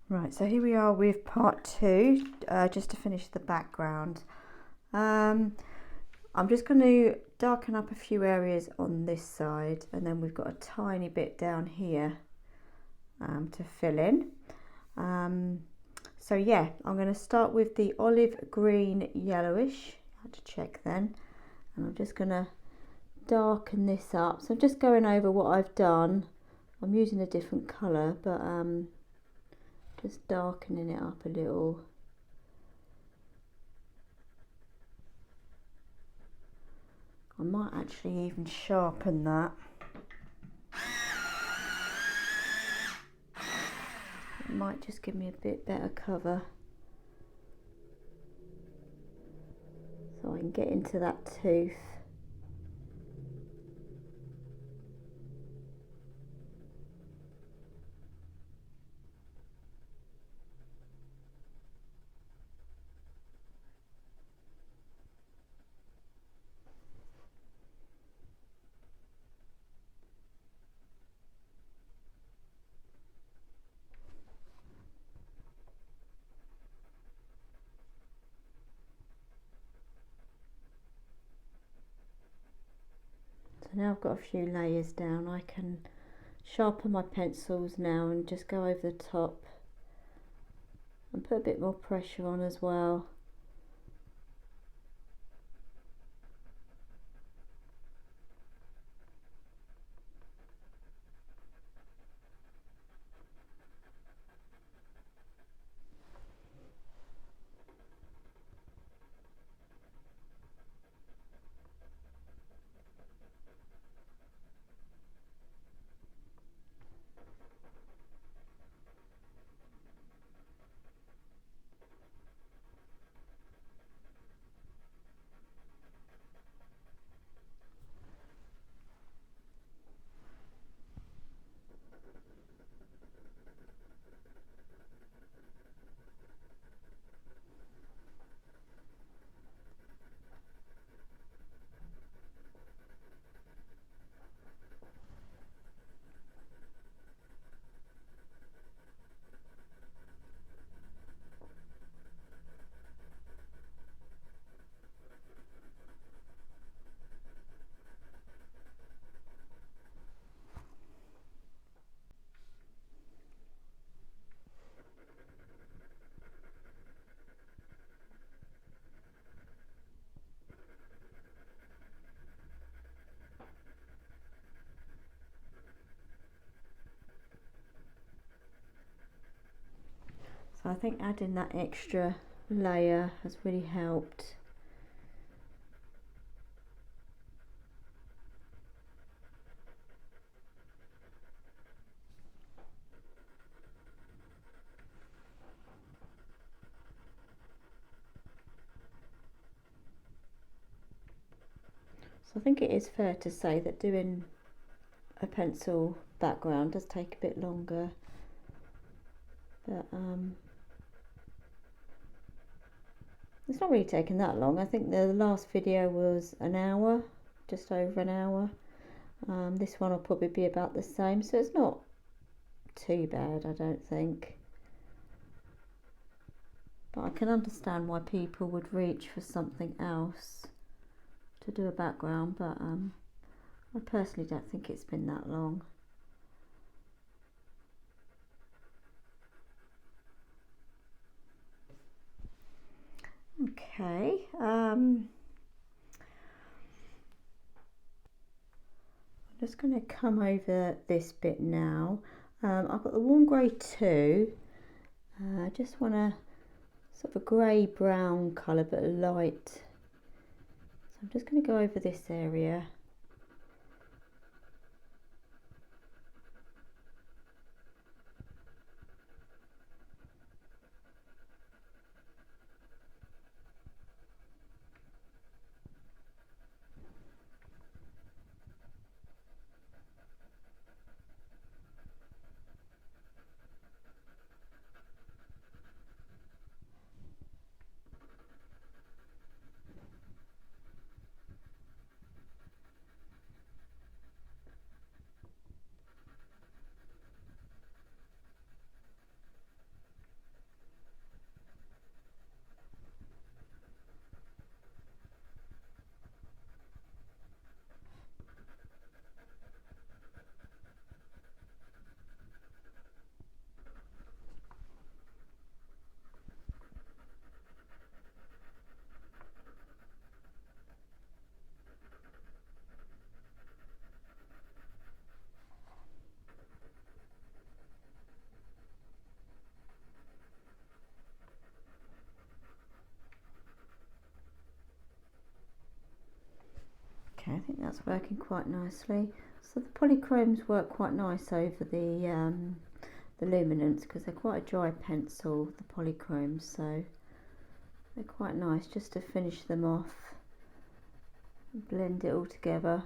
Right, so here we are with part two, just to finish the background. I'm just going to darken up a few areas on this side, and then we've got a tiny bit down here to fill in. So yeah, I'm going to start with the olive green yellowish. I had to check then, and I'm just going to darken this up. So I'm just going over what I've done. I'm using a different colour, but just darkening it up a little. I might actually even sharpen that. It might just give me a bit better cover, so I can get into that tooth. So now I've got a few layers down, I can sharpen my pencils now and just go over the top and put a bit more pressure on as well. So I think adding that extra layer has really helped. So I think it is fair to say that doing a pencil background does take a bit longer, but it's not really taken that long. I think the last video was an hour, just over an hour. This one will probably be about the same, so it's not too bad, I don't think. But I can understand why people would reach for something else to do a background, but I personally don't think it's been that long. Okay, I'm just going to come over this bit now. I've got the warm grey 2. I just want a sort of a grey brown colour, but light. So I'm just going to go over this area. I think that's working quite nicely. So the Polychromes work quite nice over the Luminance because they're quite a dry pencil, the Polychromes, so they're quite nice just to finish them off and blend it all together.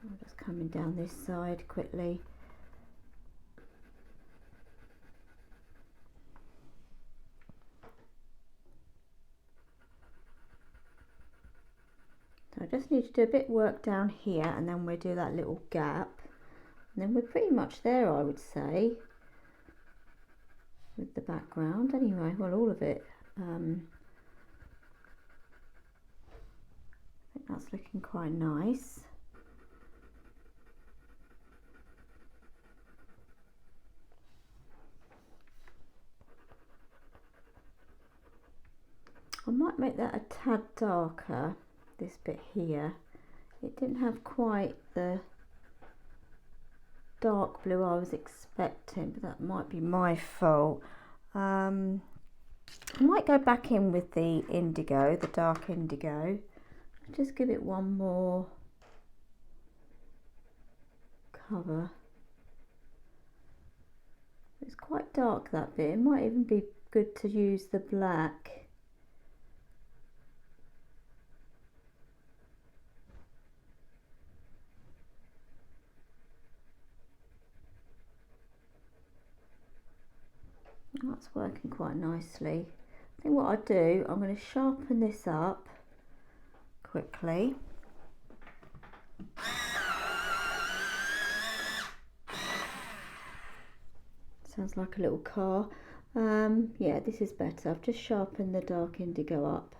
I'm just coming down this side quickly. So I just need to do a bit of work down here, and then we'll do that little gap, and then we're pretty much there, I would say, with the background anyway. Well, all of it. I think that's looking quite nice. I might make that a tad darker, this bit here. It didn't have quite the dark blue I was expecting, but that might be my fault. I might go back in with the indigo, the dark indigo, just give it one more cover. It's quite dark, that bit. It might even be good to use the black. That's working quite nicely. I think what I'll do, I'm going to sharpen this up quickly. Sounds like a little car. Yeah, this is better. I've just sharpened the dark indigo up.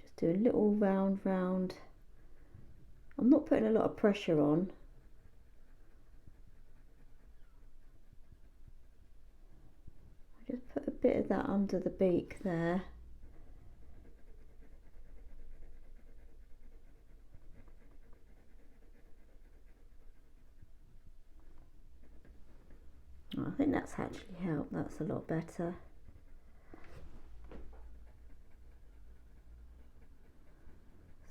Just do a little round. I'm not putting a lot of pressure on. Just put a bit of that under the beak there. I think that's actually helped. That's a lot better.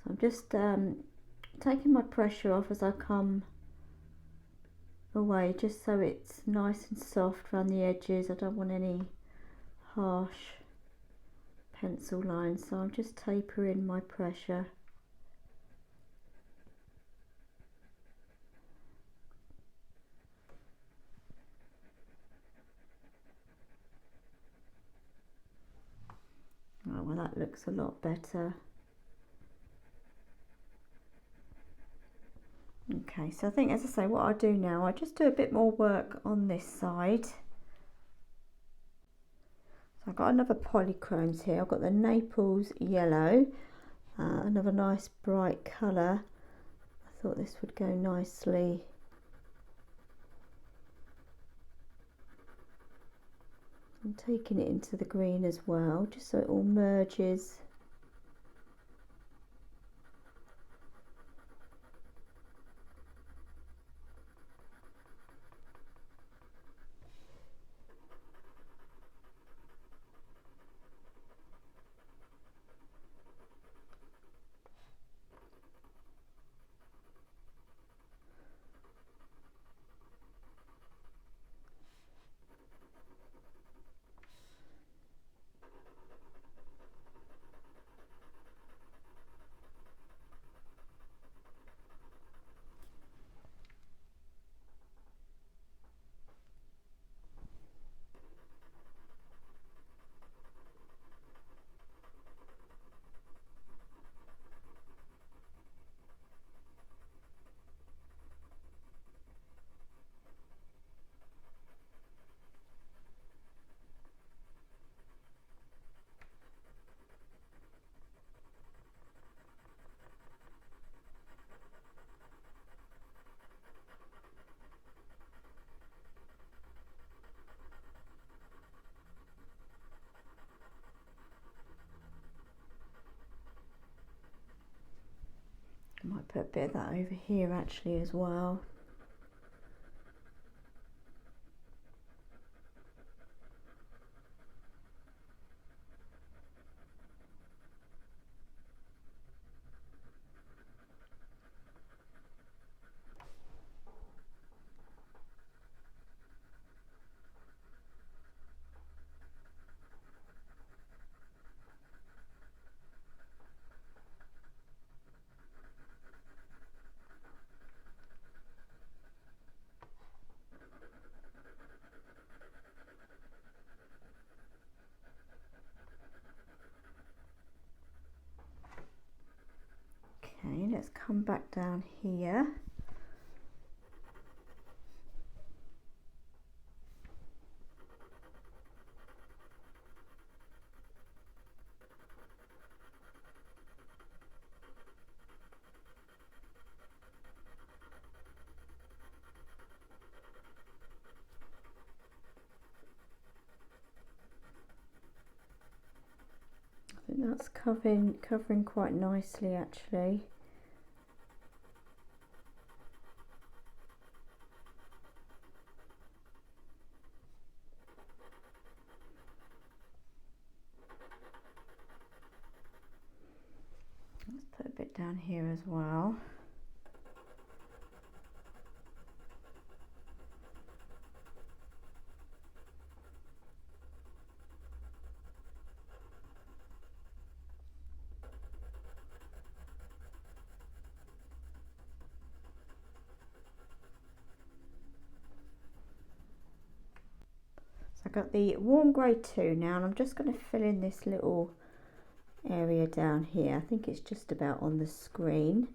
So I'm just taking my pressure off as I come away, just so it's nice and soft around the edges. I don't want any harsh pencil lines, so I'm just tapering my pressure. Oh, well, that looks a lot better. Okay, so I think, as I say, what I do now, I just do a bit more work on this side. So I've got another Polychromes here. I've got the Naples yellow, another nice bright colour. I thought this would go nicely. I'm taking it into the green as well, just so it all merges. I might put a bit of that over here actually as well. let's come back down here. I think that's covering quite nicely actually. Let's put a bit down here as well. I've got the warm grey 2 now, and I'm just going to fill in this little area down here. I think it's just about on the screen.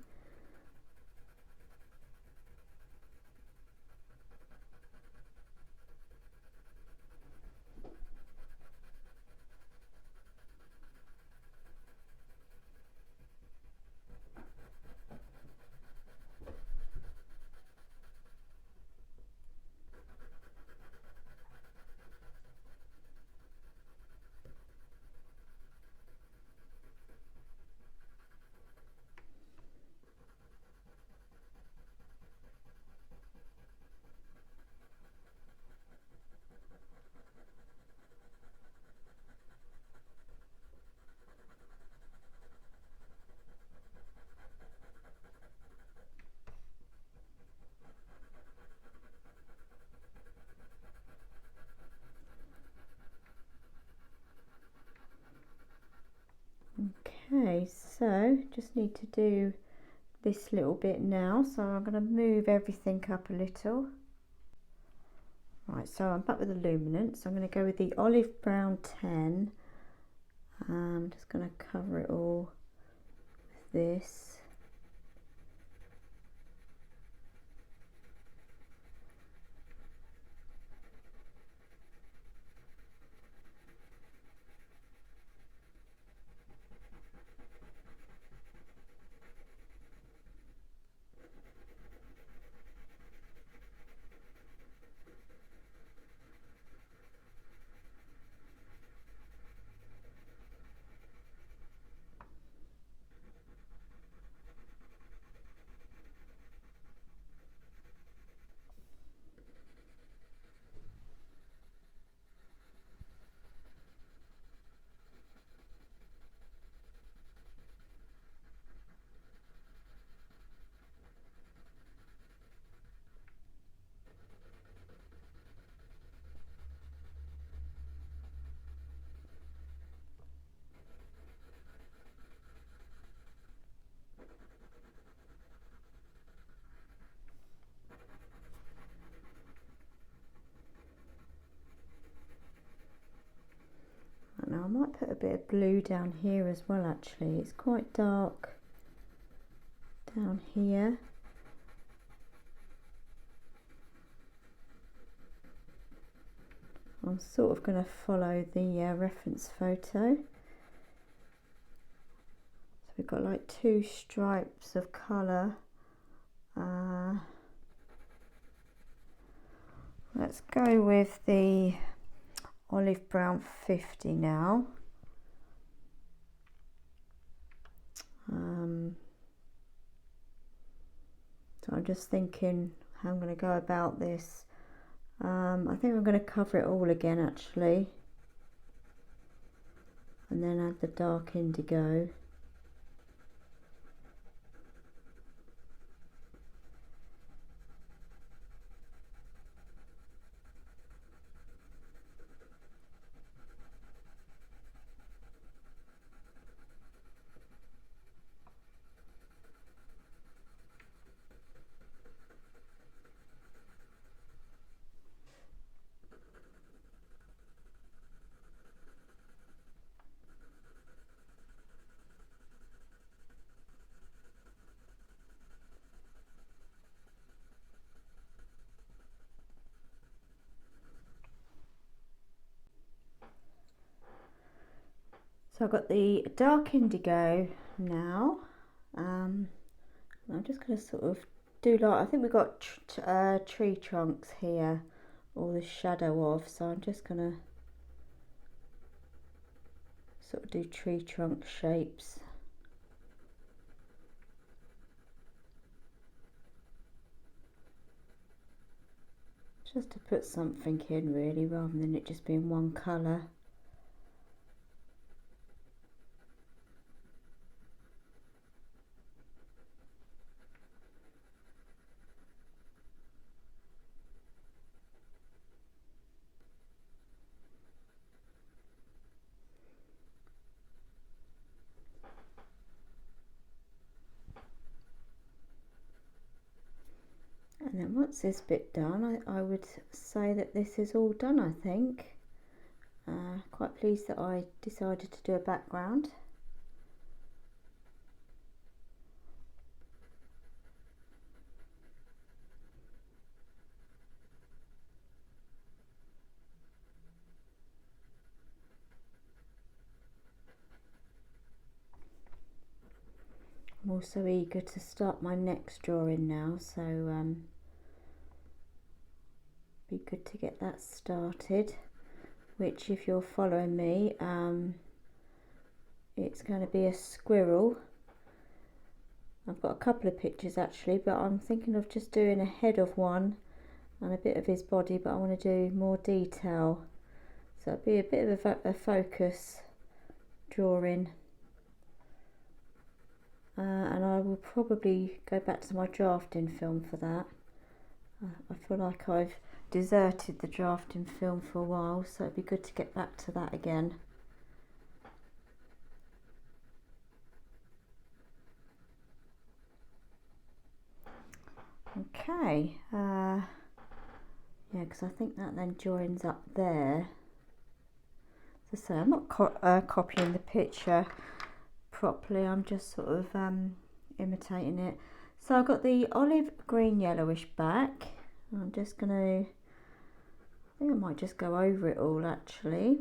Okay, so just need to do this little bit now, so I'm going to move everything up a little. Right, so I'm back with the Luminance. I'm going to go with the olive brown 10. I'm just going to cover it all with this. Now I might put a bit of blue down here as well actually. It's quite dark down here. I'm sort of going to follow the reference photo. So we've got like 2 stripes of colour. Let's go with the olive brown 50 now. So I'm just thinking how I'm going to go about this. I think I'm going to cover it all again actually, and then add the dark indigo. So I've got the dark indigo now. I'm just going to sort of do like, I think we've got tree trunks here, or the shadow of, so I'm just going to sort of do tree trunk shapes. Just to put something in really, rather than it just being one colour. And then once this bit done, I would say that this is all done, I think. Quite pleased that I decided to do a background. I'm also eager to start my next drawing now, so be good to get that started, which, if you're following me, it's going to be a squirrel. I've got a couple of pictures actually, but I'm thinking of just doing a head of one and a bit of his body, but I want to do more detail, so it'll be a bit of a focus drawing. And I will probably go back to my drafting film for that. I feel like I've deserted the drafting film for a while, so it'd be good to get back to that again. Okay, yeah, because I think that then joins up there. As I say, I'm not copying the picture properly, I'm just sort of imitating it. So I've got the olive green yellowish back. I'm just going to, I think I might just go over it all actually.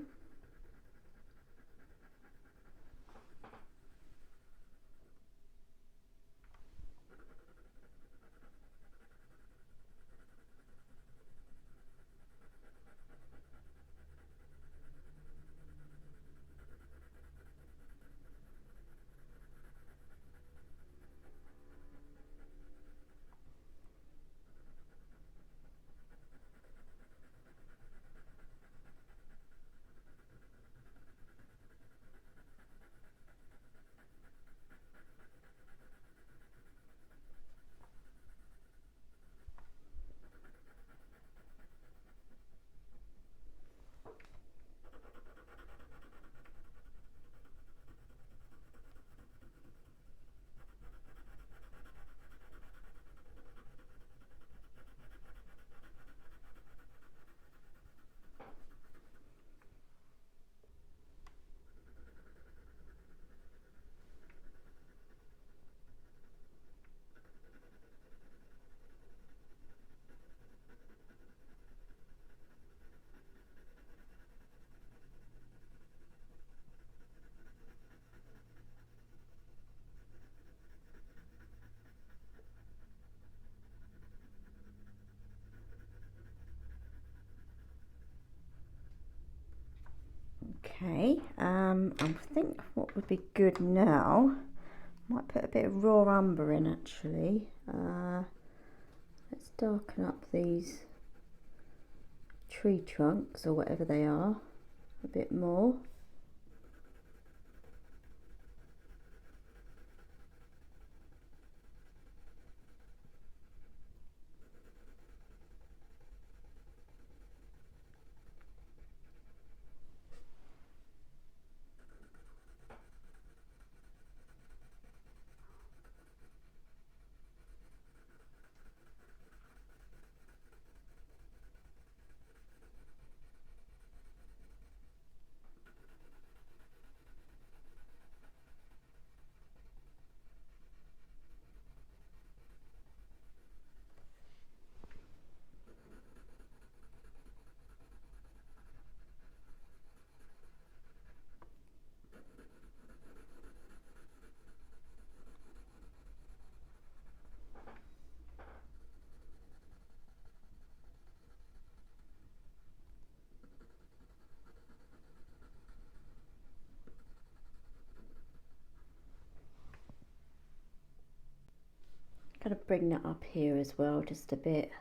Okay, I think what would be good now, might put a bit of raw umber in actually. Let's darken up these tree trunks or whatever they are a bit more. Gotta bring that up here as well, just a bit.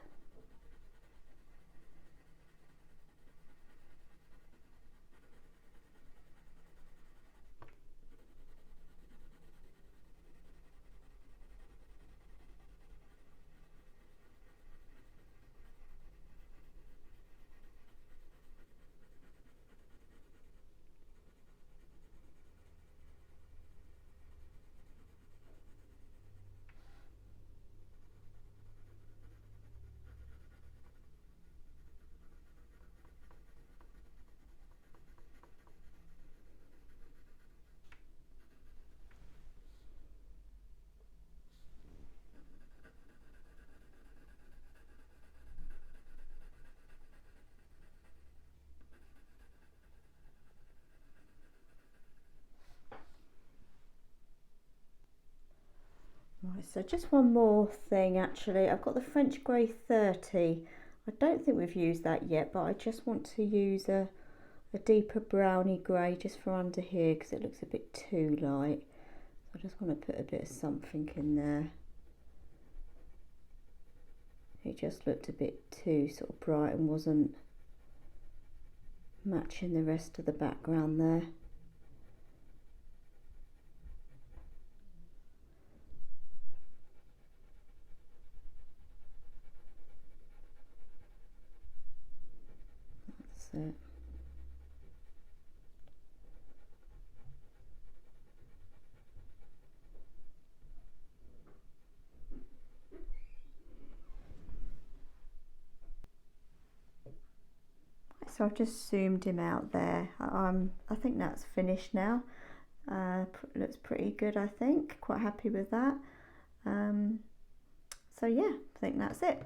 Right, so just one more thing actually. I've got the French Grey 30. I don't think we've used that yet, but I just want to use a deeper browny grey just for under here because it looks a bit too light. So I just want to put a bit of something in there. It just looked a bit too sort of bright and wasn't matching the rest of the background there. That's it. So I've just zoomed him out there. I think that's finished now. Looks pretty good, I think. Quite happy with that. So yeah, I think that's it.